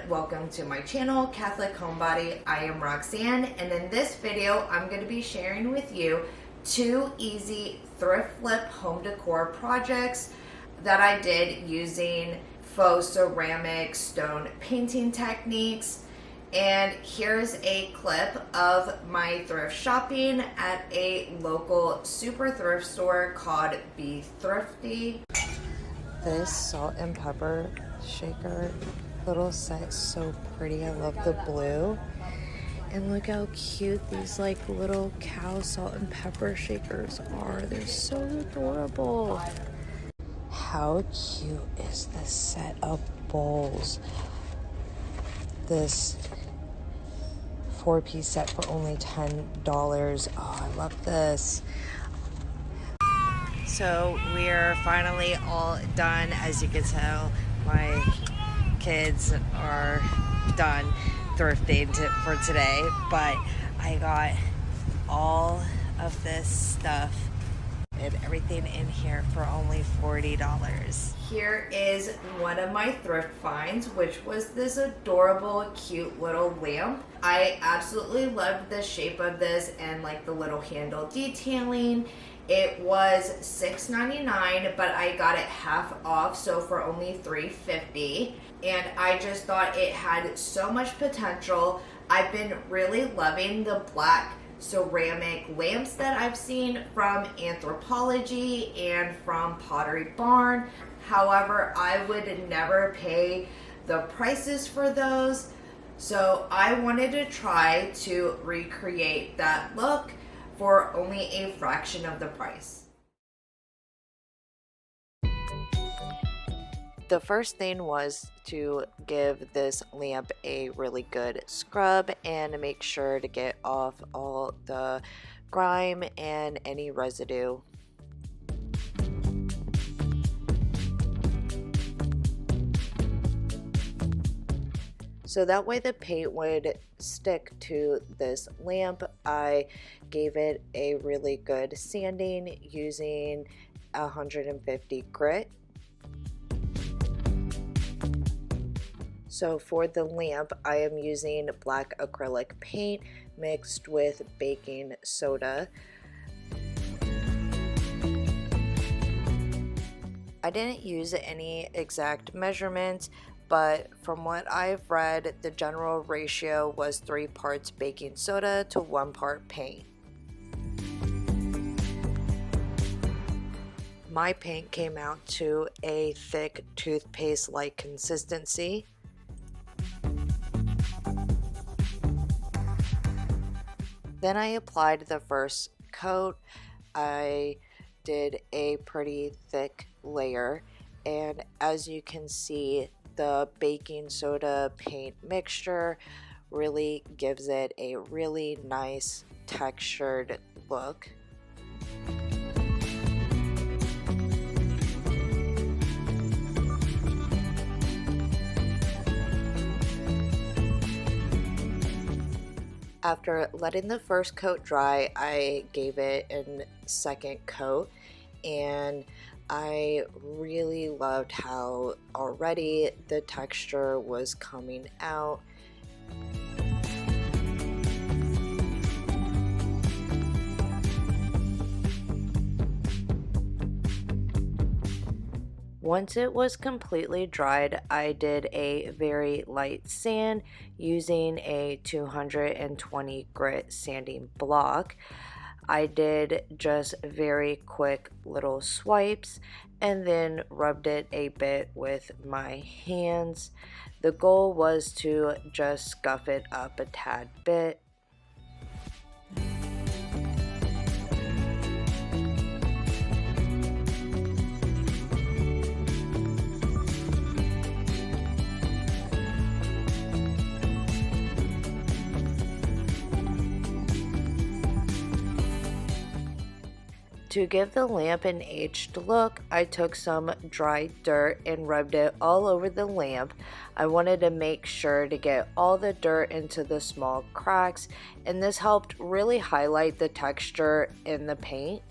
welcome to my channel, Catholic Homebody. I am Roxanne, and in this video, I'm going to be sharing with you 2 easy thrift flip home decor projects that I did using faux ceramic stone painting techniques. And here's a clip of my thrift shopping at a local super thrift store called Be Thrifty. This salt and pepper shaker little set is so pretty. I love the blue. And look how cute these like little cow salt and pepper shakers are. They're so adorable. How cute is this set of bowls? This 4-piece set for only $10. Oh, I love this. So we're finally all done. As you can tell, my kids are done thrifting for today, but I got all of this stuff and everything in here for only $40. Here is one of my thrift finds, which was this adorable, cute little lamp. I absolutely loved the shape of this and like the little handle detailing. It was $6.99, but I got it half off, so for only $3.50. And I just thought it had so much potential. I've been really loving the black ceramic lamps that I've seen from Anthropology and from Pottery Barn. However, I would never pay the prices for those. So I wanted to try to recreate that look for only a fraction of the price. The first thing was to give this lamp a really good scrub and make sure to get off all the grime and any residue. So that way the paint would stick to this lamp, I gave it a really good sanding using 150 grit. So for the lamp, I am using black acrylic paint mixed with baking soda. I didn't use any exact measurements, but from what I've read, the general ratio was 3 parts baking soda to 1 part paint. My paint came out to a thick toothpaste-like consistency. Then I applied the first coat. I did a pretty thick layer, and as you can see, the baking soda paint mixture really gives it a really nice textured look. After letting the first coat dry, I gave it a second coat, and I really loved how already the texture was coming out. Once it was completely dried, I did a very light sand using a 220 grit sanding block. I did just very quick little swipes and then rubbed it a bit with my hands. The goal was to just scuff it up a tad bit. To give the lamp an aged look, I took some dry dirt and rubbed it all over the lamp. I wanted to make sure to get all the dirt into the small cracks, and this helped really highlight the texture in the paint.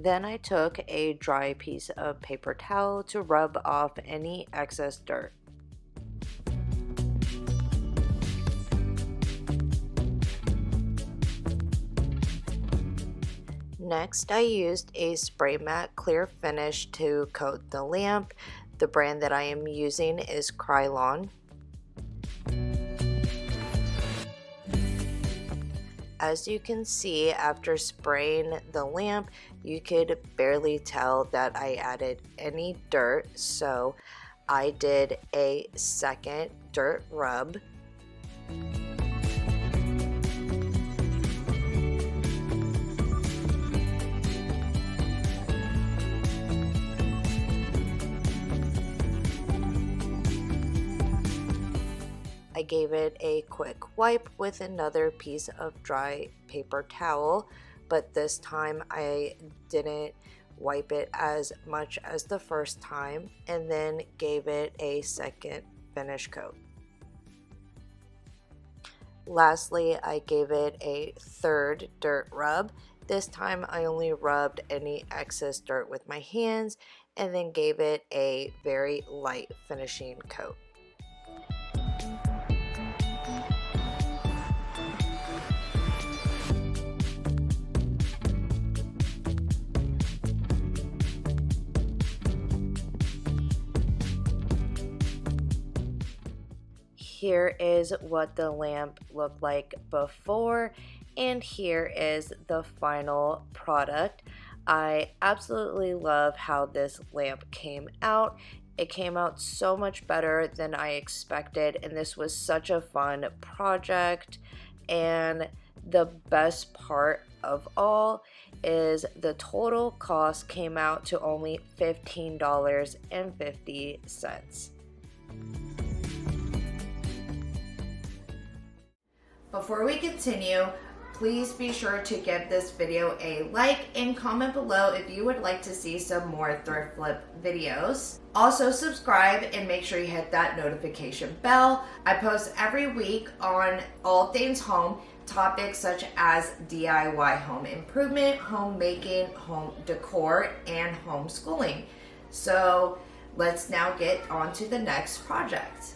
Then I took a dry piece of paper towel to rub off any excess dirt. Next, I used a spray matte clear finish to coat the lamp. The brand that I am using is Krylon. As you can see, after spraying the lamp, you could barely tell that I added any dirt, so I did a second dirt rub. I gave it a quick wipe with another piece of dry paper towel, but this time I didn't wipe it as much as the first time, and then gave it a second finish coat. Lastly, I gave it a third dirt rub. This time I only rubbed any excess dirt with my hands and then gave it a very light finishing coat. Here is what the lamp looked like before, and here is the final product. I absolutely love how this lamp came out. It came out so much better than I expected, and this was such a fun project. And the best part of all is the total cost came out to only $15.50. Before we continue, please be sure to give this video a like and comment below if you would like to see some more thrift flip videos. Also subscribe and make sure you hit that notification bell. I post every week on all things home, topics such as DIY home improvement, homemaking, home decor, and homeschooling. So let's now get on to the next project.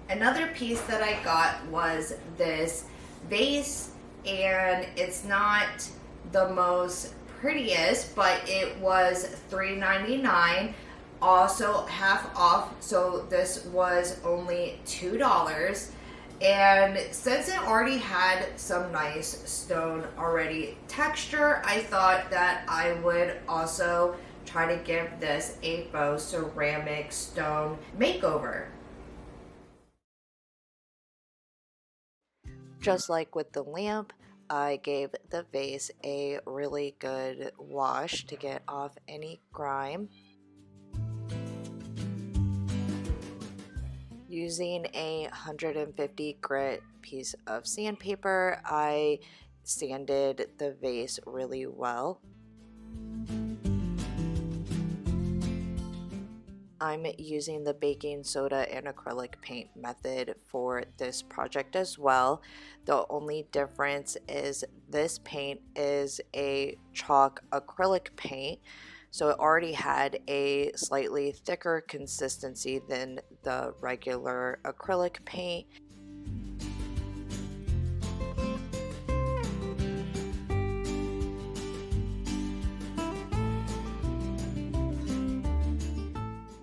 Another piece that I got was this vase, and it's not the most prettiest, but it was $3.99, also half off, so this was only $2. And since it already had some nice stone already texture, I thought that I would also try to give this a faux ceramic stone makeover. Just like with the lamp, I gave the vase a really good wash to get off any grime. Using a 150 grit piece of sandpaper, I sanded the vase really well. I'm using the baking soda and acrylic paint method for this project as well. The only difference is this paint is a chalk acrylic paint, so it already had a slightly thicker consistency than the regular acrylic paint.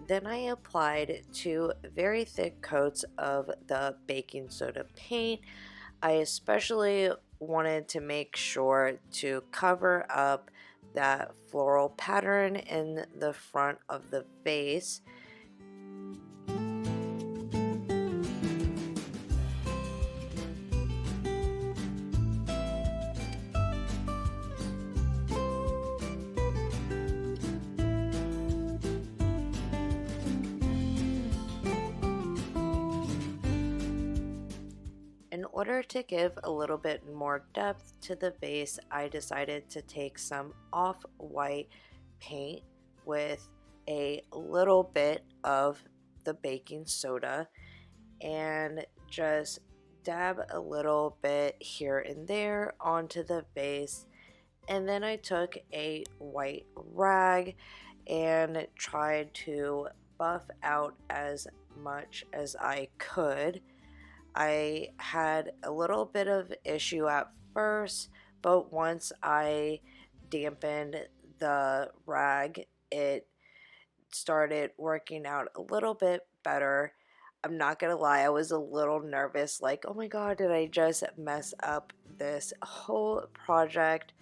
Then I applied 2 very thick coats of the baking soda paint. I especially wanted to make sure to cover up that floral pattern in the front of the vase. In order to give a little bit more depth to the vase, I decided to take some off-white paint with a little bit of the baking soda and just dab a little bit here and there onto the vase And then I took a white rag and tried to buff out as much as I could. I had a little bit of issue at first, but once I dampened the rag, it started working out a little bit better. I'm not gonna lie, I was a little nervous, like, oh my god, did I just mess up this whole project?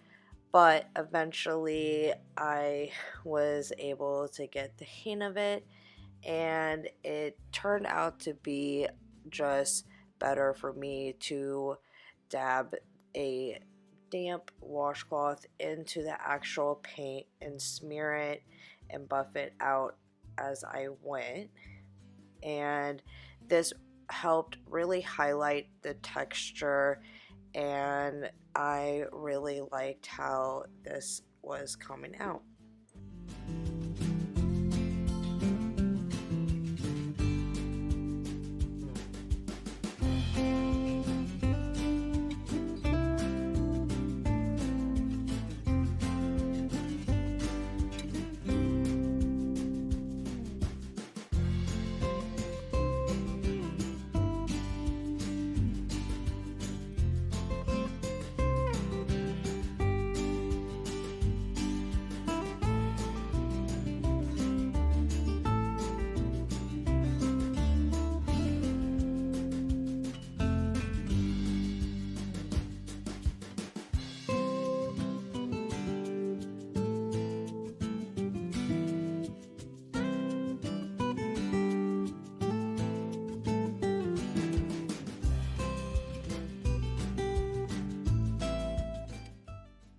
But eventually I was able to get the hang of it, and it turned out to be just better for me to dab a damp washcloth into the actual paint and smear it and buff it out as I went. And this helped really highlight the texture, and I really liked how this was coming out.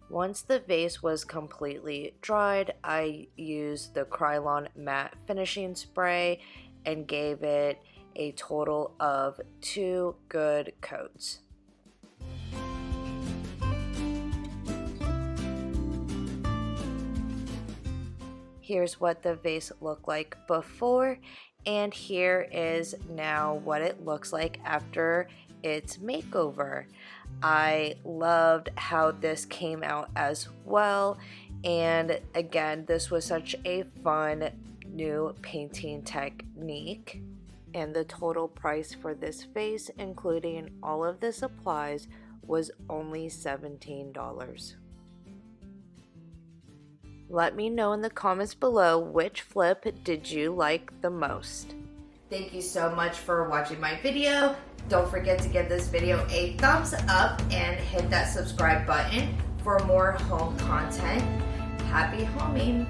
Once the vase was completely dried, I used the Krylon matte finishing spray and gave it a total of 2 good coats. Here's what the vase looked like before, and here is now what it looks like after its makeover. I loved how this came out as well, and again, this was such a fun new painting technique. And the total price for this vase, including all of the supplies, was only $17. Let me know in the comments below which flip did you like the most. Thank you so much for watching my video. Don't forget to give this video a thumbs up and hit that subscribe button for more home content. Happy homing!